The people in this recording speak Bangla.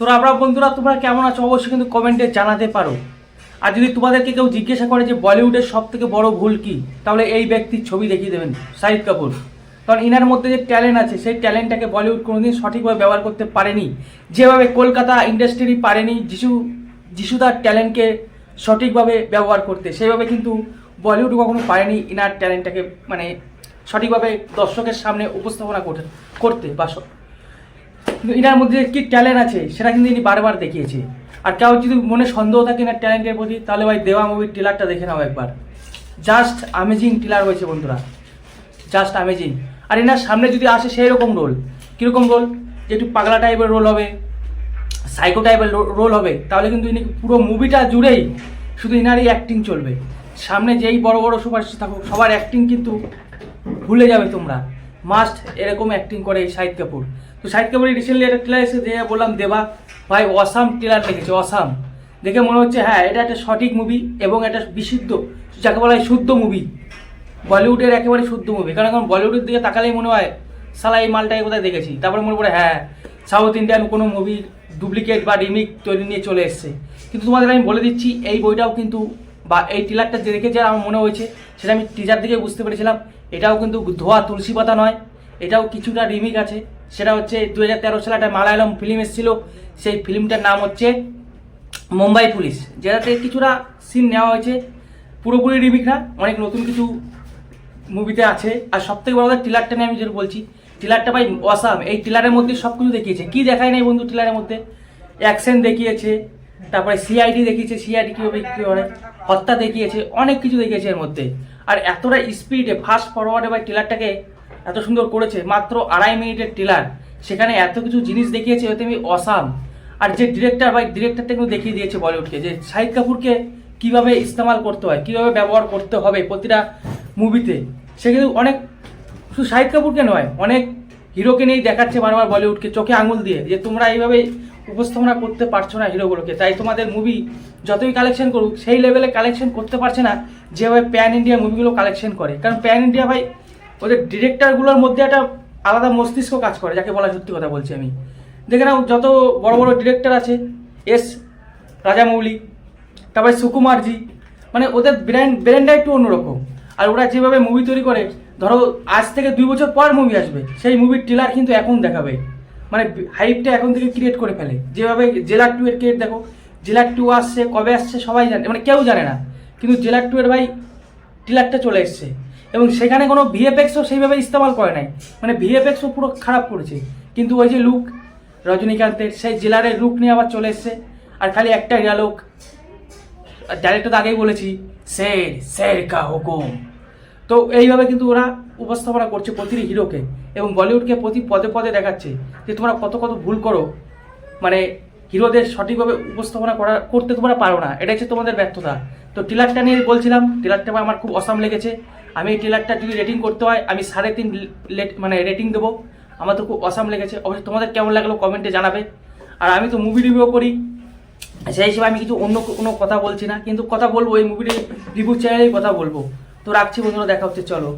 তো আমরা বন্ধুরা তোমরা কেমন আছো অবশ্যই কিন্তু কমেন্টে জানাতে পারো। আর যদি তোমাদেরকে কেউ জিজ্ঞাসা করে যে বলিউডের সব থেকে বড় ভুল কি, তাহলে এই ব্যক্তির ছবি দেখিয়ে দেবেন, শাহিদ কাপুর। কারণ ইনার মধ্যে যে ট্যালেন্ট আছে সেই ট্যালেন্টটাকে বলিউড কোনোদিন সঠিকভাবে ব্যবহার করতে পারেনি। যেভাবে কলকাতা ইন্ডাস্ট্রি পারেনি যিশুদার ট্যালেন্টকে সঠিকভাবে ব্যবহার করতে, সেইভাবে কিন্তু বলিউড কখনো পারেনি ইনার ট্যালেন্টটাকে মানে সঠিকভাবে দর্শকের সামনে উপস্থাপনা করতে বা কিন্তু ইনার মধ্যে কি ট্যালেন্ট আছে সেটা কিন্তু ইনি বারবার দেখিয়েছে। আর কেউ যদি মনে সন্দেহ থাকে ইনার ট্যালেন্টের প্রতি, তাহলে ভাই দেওয়া মুভির ট্রেলারটা দেখে নাও একবার। জাস্ট অ্যামেজিং ট্রেলার হয়েছে বন্ধুরা, জাস্ট অ্যামেজিং। আর এনার সামনে যদি আসে সেই রকম রোল, কীরকম রোল, যে একটু পাগলা টাইপের রোল হবে, সাইকো টাইপের রোল হবে, তাহলে কিন্তু ইনি পুরো মুভিটা জুড়েই শুধু ইনারই অ্যাক্টিং চলবে। সামনে যেই বড় বড় সুপারস্টার থাকুক সবার অ্যাক্টিং কিন্তু ভুলে যাবে তোমরা। মাস্ট এরকম অ্যাক্টিং করে শাহিদ কাপুর। তো শাহিদ কাপুরের রিসেন্টলি একটা ট্রেলার এসে যে বললাম দেবা ভাই অসাম ট্রেলার লিখেছে, অসাম। দেখে মনে হচ্ছে হ্যাঁ এটা একটা সঠিক মুভি এবং একটা বিশুদ্ধ, যাকে বলা হয় শুদ্ধ মুভি, বলিউডের একেবারে শুদ্ধ মুভি। কারণ এখন বলিউডের দিকে তাকালেই মনে হয় সালা এই মালটাকে কোথায় দেখেছি, তারপরে মনে পড়ে হ্যাঁ সাউথ ইন্ডিয়ান কোনো মুভির ডুপ্লিকেট বা রিমিক তৈরি নিয়ে চলে এসছে। কিন্তু তোমাদের আমি বলে দিচ্ছি এই বইটাও কিন্তু বা এই ট্রেলারটা যে দেখে যা আমার মনে হয়েছে সেটা আমি টিজার দিকে বুঝতে পেরেছিলাম, এটাও কিন্তু ধোয়া তুলসী পাতা নয়, এটাও কিছুটা রিমিক আছে। সেটা হচ্ছে 2013 সালে একটা মালায়ালম ফিল্ম এসেছিল, সেই ফিল্মটার নাম হচ্ছে মুম্বাই পুলিশ, যেটাতে কিছুটা সিন নেওয়া হয়েছে, পুরোপুরি রিমিক না, অনেক নতুন কিছু মুভিতে আছে। আর সব থেকে বড় কথা ট্রেলারটা নিয়ে আমি যেটা বলছি, ট্রেলারটা ভাই অসাম। এই ট্রেলারের মধ্যে সব কিছু দেখিয়েছে, কি দেখায় নাই বন্ধু ট্রেলারের মধ্যে, অ্যাকশন দেখিয়েছে, তারপরে সিআইডি দেখিয়েছে, সিআইডি কীভাবে কী করে, হত্যা দেখিয়েছে, অনেক কিছু দেখিয়েছে এর মধ্যে। আর এতটা স্পিডে ফাস্ট ফরওয়ার্ডে ভাই ট্রেলারটাকে এত সুন্দর করেছে, মাত্র 2.5 মিনিটের ট্রেলার, সেখানে এত কিছু জিনিস দেখিয়েছে, হয়তো আমি অসাম। আর যে ডিরেক্টর ভাই, ডিরেক্টরটা কিন্তু দেখিয়ে দিয়েছে বলিউডকে যে শাহিদ কাপুরকে কীভাবে ইস্তেমাল করতে হয়, কীভাবে ব্যবহার করতে হবে প্রতিটা মুভিতে। সে কিন্তু অনেক, শুধু শাহিদ কাপুরকে নয়, অনেক হিরোকে নিয়েই দেখাচ্ছে বারবার বলিউডকে চোখে আঙুল দিয়ে যে তোমরা এইভাবে উপস্থাপনা করতে পারছো না হিরোগুলোকে, তাই তোমাদের মুভি যতই কালেকশন করুক সেই লেভেলে কালেকশন করতে পারছে না যেভাবে প্যান ইন্ডিয়া মুভিগুলো কালেকশন করে। কারণ প্যান ইন্ডিয়া ভাই ওদের ডিরেক্টরগুলোর মধ্যে একটা আলাদা মস্তিষ্ক কাজ করে, যাকে বলা সত্যি কথা বলছি আমি। দেখে নাও যত বড় বড় ডিরেক্টর আছে, এস রাজামৌলি, তারপরে সুকুমারজি, মানে ওদের ব্র্যান্ডটা একটু অন্যরকম। আর ওরা যেভাবে মুভি তৈরি করে, ধরো আজ থেকে 2 বছর পর মুভি আসবে, সেই মুভির ট্রেলার কিন্তু এখন দেখাবে, মানে হাইপটা এখন থেকে ক্রিয়েট করে ফেলে। যেভাবে জেলার 2 এর ক্রিয়েট দেখো, জেলার 2 আসছে, কবে আসছে সবাই জানে, মানে কেউ জানে না, কিন্তু জেলার 2 এর ভাই ট্রেলারটা চলে এসছে। এবং সেখানে কোনো ভিএফএক্সও সেইভাবে ইস্তেমাল করে নাই, মানে ভিএফএক্সও পুরো খারাপ করেছে, কিন্তু ওই যে লুক রজনীকান্তের সেই জেলারের লুক নিয়ে আবার চলে এসছে। আর খালি একটা ডায়লগ, ডাইরেক্টর তো আগেই বলেছি, শের কা হুকুম। তো এইভাবে কিন্তু ওরা উপস্থাপনা করছে প্রতিটি হিরোকে, এবং বলিউডকে প্রতি পদে পদে দেখাচ্ছে যে তোমরা কত কত ভুল করো, মানে হিরোদের সঠিকভাবে উপস্থাপনা করতে তোমরা পারো না, এটা হচ্ছে তোমাদের ব্যর্থতা। তো ট্রেলারটা নিয়ে বলছিলাম, ট্রেলারটা আমার খুব অসাম লেগেছে। আমি এই ট্রেলারটা যদি রেটিং করতে হয় আমি 3.5 মানে রেটিং দেবো। আমার তো খুব অসাম লেগেছে, অবশ্যই তোমাদের কেমন লাগলো কমেন্টে জানাবে। আর আমি তো মুভি রিভিউ করি, সেই হিসেবে আমি কিছু অন্য কোনো কথা বলছি না, কিন্তু কথা বলবো এই মুভির রিভিউ চ্যানেলেই কথা বলবো। তো রাখছি বন্ধুরা, দেখা হচ্ছে, চলো।